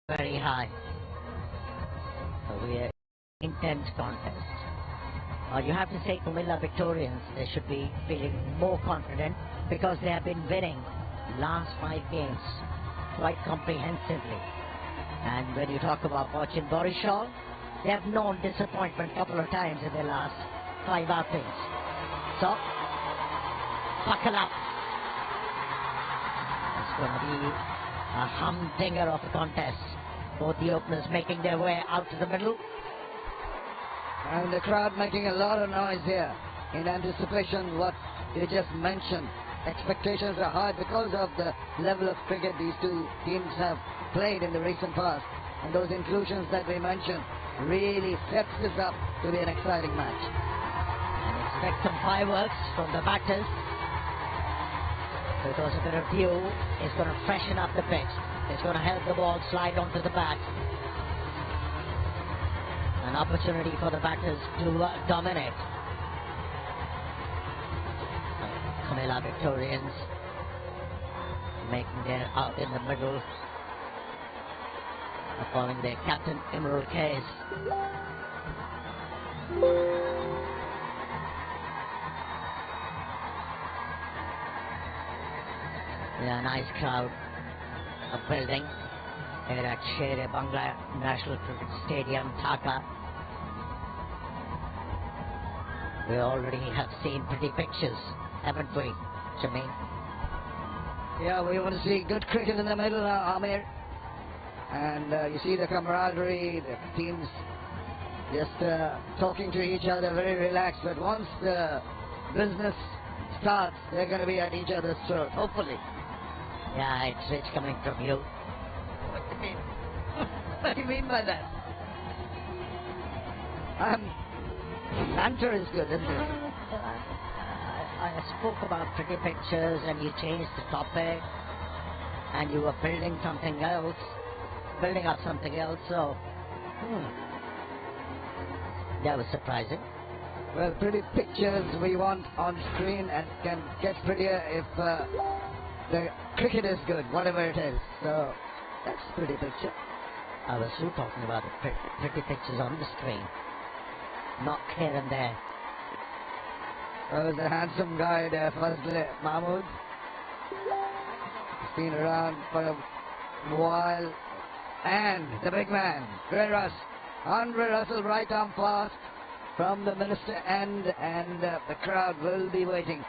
very high. So we are intense contest. You have to say Kumilla Victorians, they should be feeling more confident because they have been winning last 5 games quite comprehensively. And when you talk about Cochin Borishaw, they have known disappointment a couple of times in their last 5 outings. So, buckle up. It's going to be a humdinger of a contest. Both the openers making their way out to the middle. And the crowd making a lot of noise here in anticipation of what you just mentioned. Expectations are high because of the level of cricket these two teams have played in the recent past. And those inclusions that we mentioned really sets this up to be an exciting match. And expect some fireworks from the batters, because a bit of dew is going to freshen up the pitch. It's going to help the ball slide onto the bat. An opportunity for the batters to dominate. Kumilla Victorians making their out in the middle, following their captain Imrul Kais. Yeah, nice crowd of building here at Sher-e-Bangla National Cricket Stadium, Dhaka. We already have seen pretty pictures, haven't we, Jameen? Yeah, we want to see good cricket in the middle, Amir. And you see the camaraderie, the teams just talking to each other, very relaxed. But once the business starts, they're going to be at each other's throat, hopefully. Yeah, it's rich coming from you. What do you mean? What do you mean by that? Banter is good, isn't it? I spoke about pretty pictures and you changed the topic and you were building something else, building up something else, so that was surprising. Well, pretty pictures we want on screen, and can get prettier if the cricket is good, whatever it is. So that's a pretty picture. I was still talking about the pretty pictures on the screen, not here and there. Well, the handsome guy there, Fazle Mahmood. He's been around for a while. And the big man, Andre Russell, right arm fast from the minister end, and the crowd will be waiting.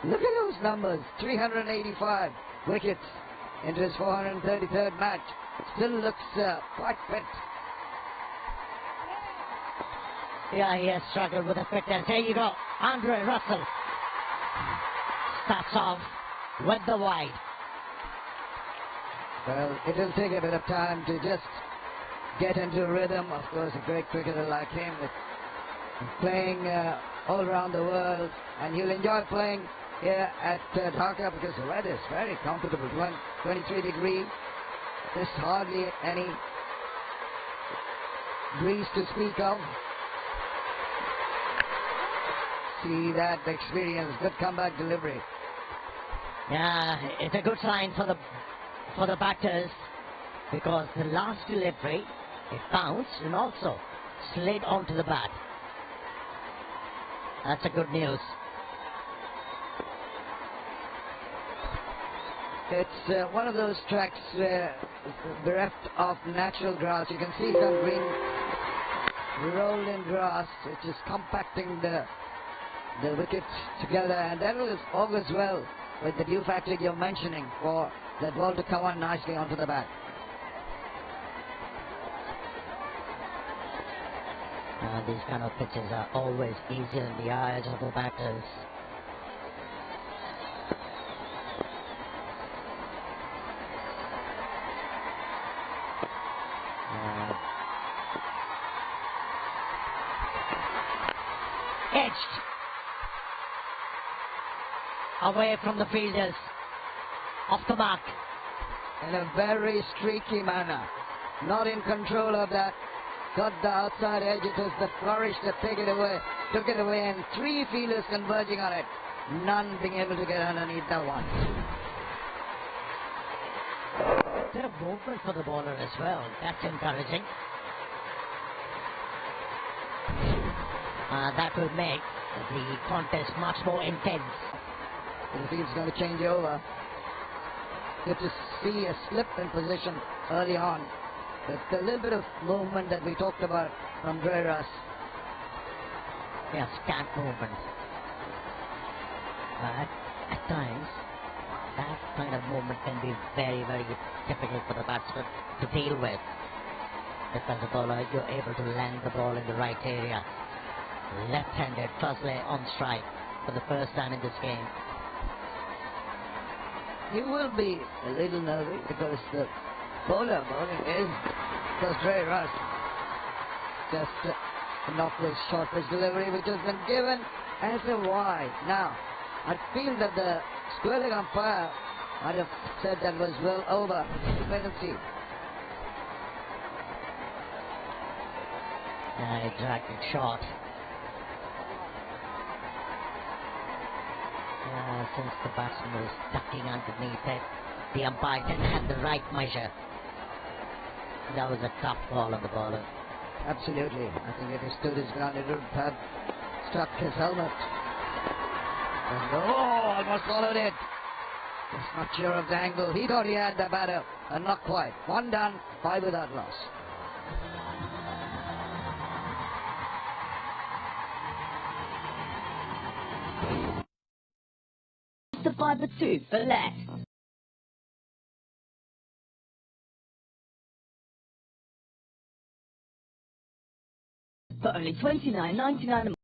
Look at those numbers, 385 wickets into his 433rd match. Still looks quite fit. Yeah, he has struggled with the fitness. There you go, Andre Russell starts off with the wide. Well, it will take a bit of time to just get into rhythm. Of course, a great cricketer like him is playing all around the world, and he'll enjoy playing here at Dhaka because the weather is very comfortable. 23 degrees. There's hardly any breeze to speak of. See that experience, good comeback delivery. Yeah, it's a good sign for the batters, because the last delivery, it bounced and also slid onto the bat. That's a good news. It's one of those tracks bereft of natural grass. You can see some green rolled in grass, which is compacting the wickets together, and that will augurs well with the dew factor you're mentioning for that ball to come on nicely onto the bat. These kind of pitches are always easier in the eyes of the batters. Edged away from the fielders, off the mark. In a very streaky manner, not in control of that. Got the outside edge, it was the flourish that took it away, and 3 fielders converging on it. None being able to get underneath that one. bit of movement for the bowler as well. That's encouraging. That will make the contest much more intense. The field's going to change over. Good to see a slip in position early on. But a little bit of movement that we talked about from Dreras. Yeah, scant movement. But at times, that kind of movement can be very, very difficult for the batsman to deal with. Because the bowler, you're able to land the ball in the right area. Left-handed, firstly on strike for the first time in this game. He will be a little nervy because the bowling is Dreras. Just knocked this short pitch delivery which has been given as a wide. Now, I feel that the square leg umpire might have said that was well over. Wait and see. He dragged it short. Since the batsman was ducking underneath it, the umpire didn't have the right measure. That was a tough ball on the bowler. Absolutely. I think if he stood his ground, it would have struck his helmet. And almost followed it. Just not sure of the angle. He thought he had the batter, and not quite. 1 done, 5 without loss. The 5 for 2 for less. For only $29.99 a month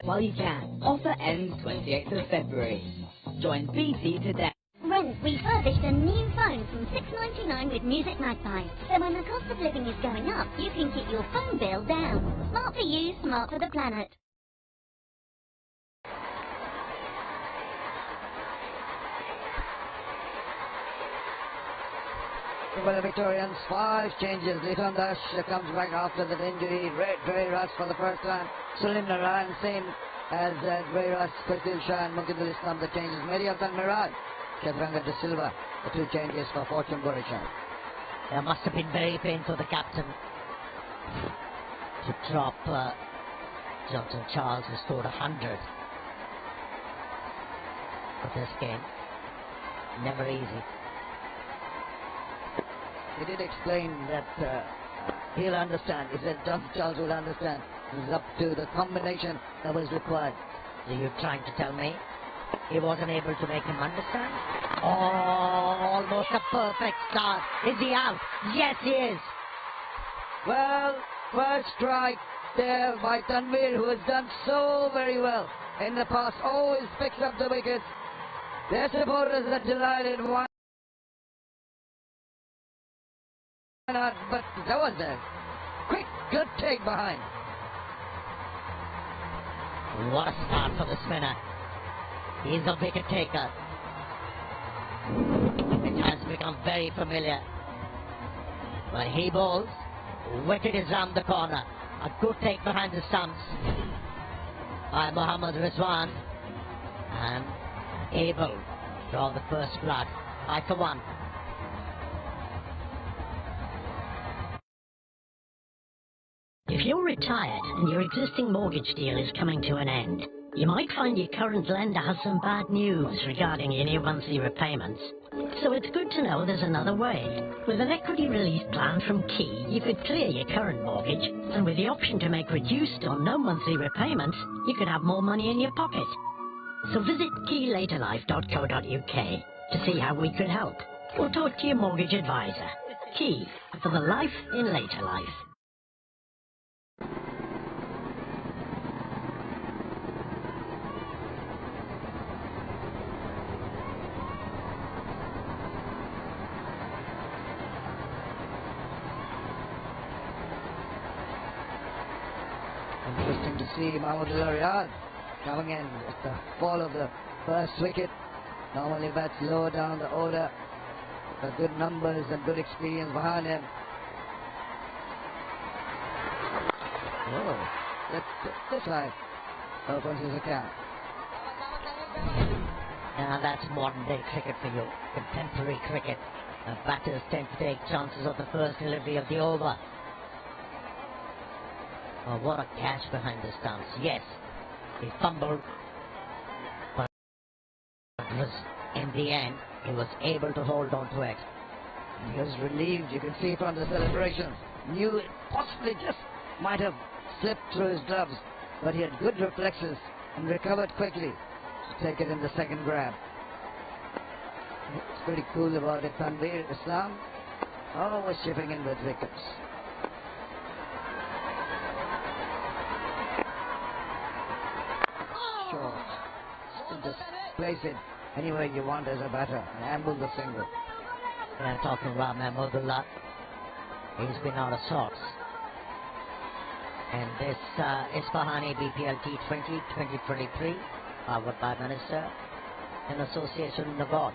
while you can. Offer ends 28th of February. Join BT today. Rent refurbished a new phone from $6.99 with Music Magpie. So when the cost of living is going up, you can keep your phone bill down. Smart for you, smart for the planet. For the Victorians, 5 changes. Liton Dash comes back after that injury. Dreras for the first time. Sulim Narayan, same as Dreras, Kristil Shah and Mukidul Islam, the changes. Mediatan Miraj, Chaturanga De Silva, the 2 changes for Fortune Borishan. It must have been very painful for the captain to drop Johnson Charles, who scored 100 for this game. Never easy. He did explain that he'll understand. He said John Charles will understand. It's up to the combination that was required. Are you trying to tell me he wasn't able to make him understand? Oh, almost a perfect start. Is he out? Yes, he is. Well, first strike there by Tanvir, who has done so very well in the past. Always picks up the wickets. Their supporters are delighted. Why not? But that was a quick, good take behind. What a start for the spinner. He's a wicket taker. It has become very familiar. When he bowls, wicket is round the corner. A good take behind the stumps by Mohammad Rizwan. And able to draw the first blood. 5 for 1. If you're retired and your existing mortgage deal is coming to an end, you might find your current lender has some bad news regarding your new monthly repayments. So it's good to know there's another way. With an equity release plan from Key, you could clear your current mortgage, and with the option to make reduced or no monthly repayments, you could have more money in your pocket. So visit keylaterlife.co.uk to see how we could help. Or talk to your mortgage advisor. Key, for the life in later life. Interesting to see Mahmoud Riyad coming in at the fall of the first wicket. Normally bats lower down the order. But good numbers and good experience behind him. Oh, this guy opens his account. Now that's modern day cricket for you. Contemporary cricket. Batters tend to take chances of the first delivery of the over. Oh, what a catch behind the stumps. Yes, he fumbled, but in the end, he was able to hold on to it. He was relieved, you can see from the celebration. Knew it possibly just might have slipped through his gloves, but he had good reflexes and recovered quickly to take it in the second grab. It's pretty cool about it, Tanveer Islam. Always chipping in with wickets. Short. Still just place it anywhere you want as a batter and amble the single. I'm talking about Mahmudullah. He's been out of sorts. And this Isfahani BPL T20 2023, powered by Minister in association with Nagod.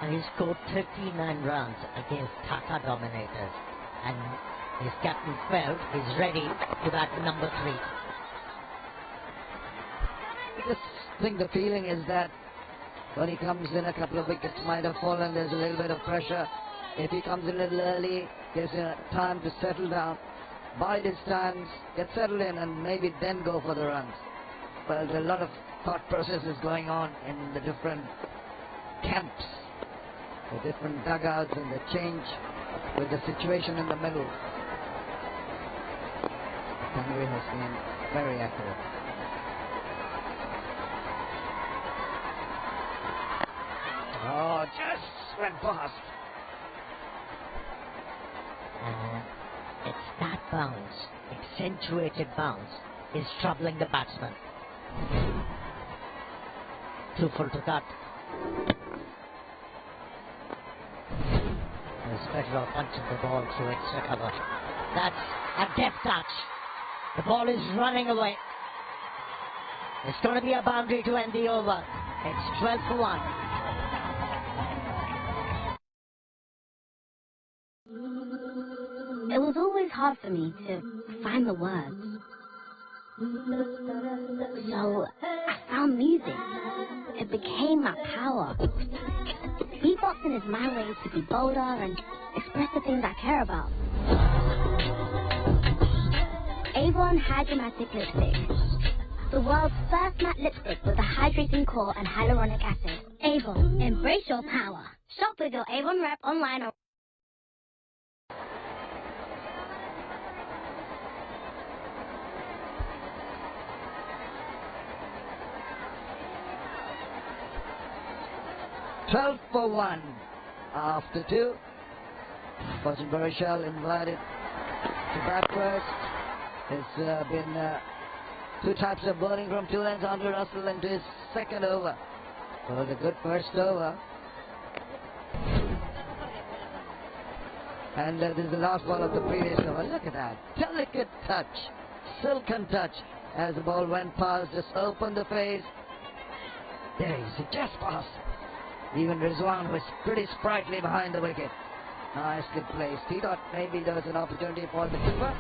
And he scored 39 runs against Dhaka dominators. And his captain felt he's ready to bat number 3. I just think the feeling is that when he comes in, a couple of wickets might have fallen, there's a little bit of pressure. If he comes in a little early, gives him time to settle down, bide his times, get settled in, and maybe then go for the runs. But a lot of thought processes going on in the different camps, the different dugouts, and the change with the situation in the middle. Tanveer has been very accurate. Oh, just went past. It's that bounce, accentuated bounce, is troubling the batsman. Too full to cut. It's better off punching the ball through extra cover. That's a deft touch. The ball is running away. It's going to be a boundary to end the over. It's 12 for 1. It was always hard for me to find the words. So I found music. It became my power. Beatboxing is my way to be bolder and express the things I care about. Avon Hydromatic Lipstick. The world's first matte lipstick with a hydrating core and hyaluronic acid. Avon, embrace your power. Shop with your Avon rep online or Twelve for 1 after 2. Fortune Barishal invited to bat first. There's been 2 types of bowling from 2 ends. Andre Russell into his second over. So it was a good first over. And this is the last ball of the previous over. Look at that. Delicate touch. Silken touch. As the ball went past, just opened the face. There he is. It just passed. Even Rizwan was pretty sprightly behind the wicket. Nicely placed. He thought maybe there was an opportunity for the keeper.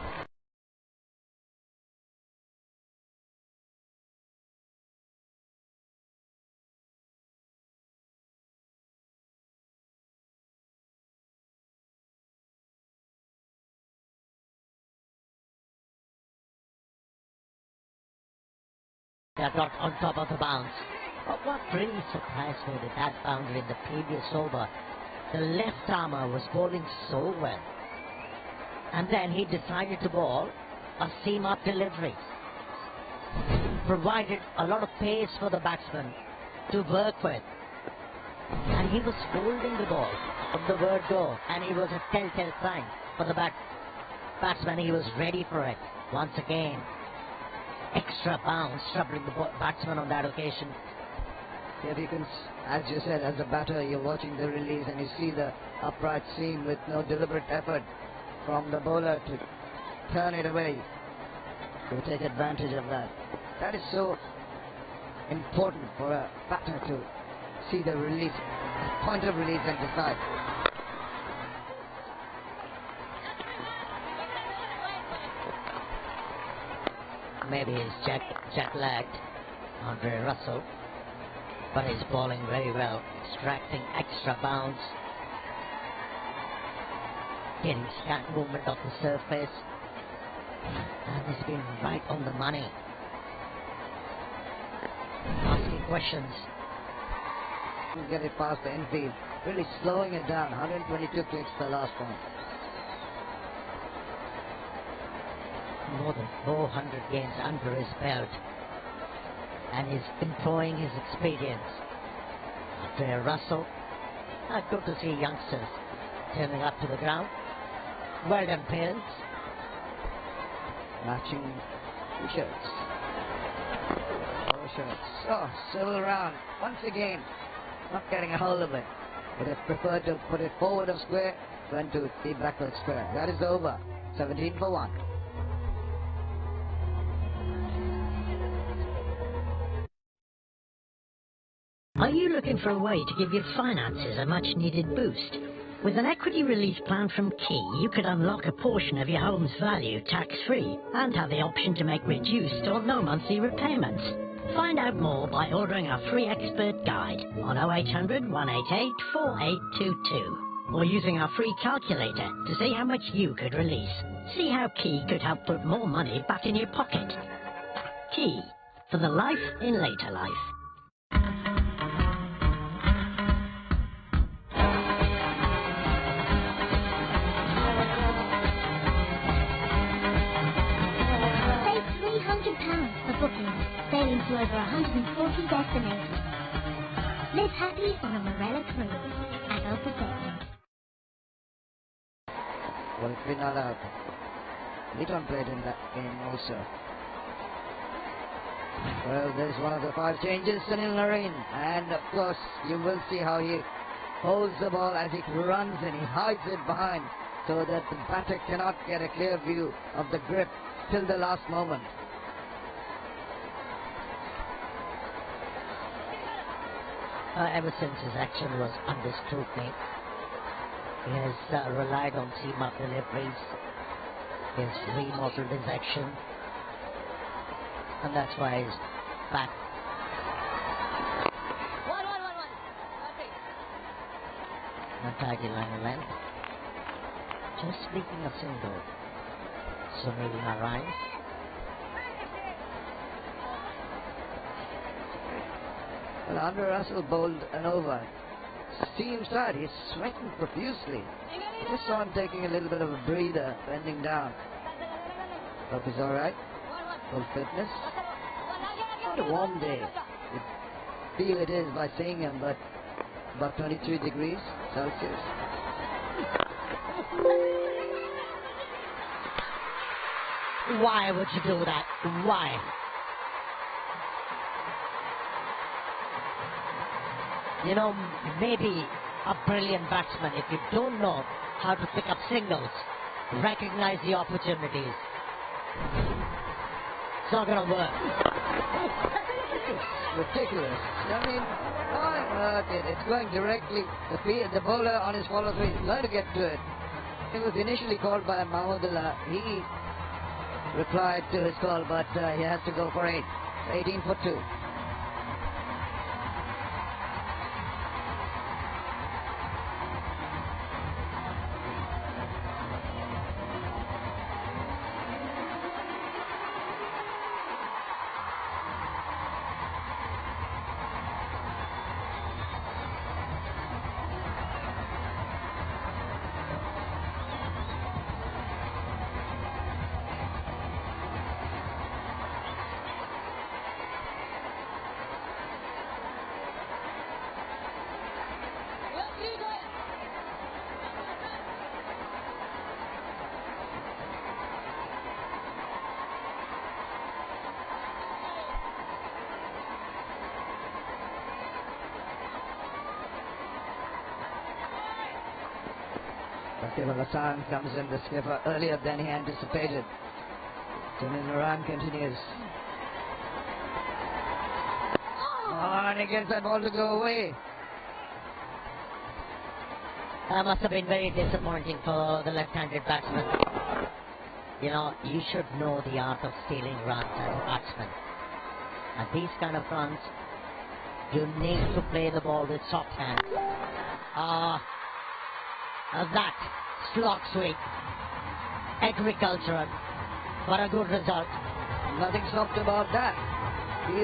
They are not on top of the bounce. But what really surprised me with that boundary in the previous over, the left armer was bowling so well. And then he decided to bowl a seam-up delivery. Provided a lot of pace for the batsman to work with. And he was holding the ball from the word go. And it was a telltale sign for the batsman. He was ready for it. Once again, extra bounce troubling the batsman on that occasion. If you can, as you said, as a batter, you're watching the release and you see the upright seam with no deliberate effort from the bowler to turn it away, to take advantage of that. That is so important for a batter to see the release, point of release and decide. Maybe he's jet-lagged, Andre Russell. But he's bowling very well, extracting extra bounce getting slight movement of the surface. And he's been right on the money. Asking questions. Get it past the infield. Really slowing it down. 122 clicks the last one. More than 400 games under his belt. And he's employing his experience. After Russell, good to see youngsters turning up to the ground. Well done, parents. Matching t-shirts. Polo shirts. Oh, civil round. Once again, not getting a hold of it. Would have preferred to put it forward of square, went to the backward square. That is over. 17 for 1. Are you looking for a way to give your finances a much-needed boost? With an equity release plan from Key, you could unlock a portion of your home's value tax-free and have the option to make reduced or no monthly repayments. Find out more by ordering our free expert guide on 0800 188 4822 or using our free calculator to see how much you could release. See how Key could help put more money back in your pocket. Key, for the life in later life. Sailing to over 140 destinations. Live happy on a Morella cruise. Adult protected. Well, it's been allowed. Leton played in that game also. Well, there's one of the 5 changes, Sunil Narine. And of course, you will see how he holds the ball as he runs and he hides it behind so that the batter cannot get a clear view of the grip till the last moment. Ever since his action was under scrutiny, he has relied on seam-up deliveries. He has remodeled his action, and that's why he's back. Tidy line length. Just speaking of single, Sunil Narine. Well, Andre Russell bowled an over. Seam side, he's sweating profusely. I just saw him taking a little bit of a breather, bending down. Hope he's alright. Full fitness. Not a warm day. You feel it is by seeing him, but about 23 degrees Celsius. Why would you do that? Why? You know, maybe a brilliant batsman, if you don't know how to pick up signals, recognize the opportunities. It's not going to work. It's ridiculous. I mean, it's going directly. The bowler on his follow through is going to get to it. He was initially called by Mahmudullah. He replied to his call, but he has to go for 8. 18 for 2. Hassan comes in, the skipper, earlier than he anticipated. Sunil Narine continues. Oh, and he gets that ball to go away. That must have been very disappointing for the left-handed batsman. You know, you should know the art of stealing runs as a batsman. At these kind of runs, you need to play the ball with soft hands. That slot sweep, agricultural. What a good result. Nothing soft about that. He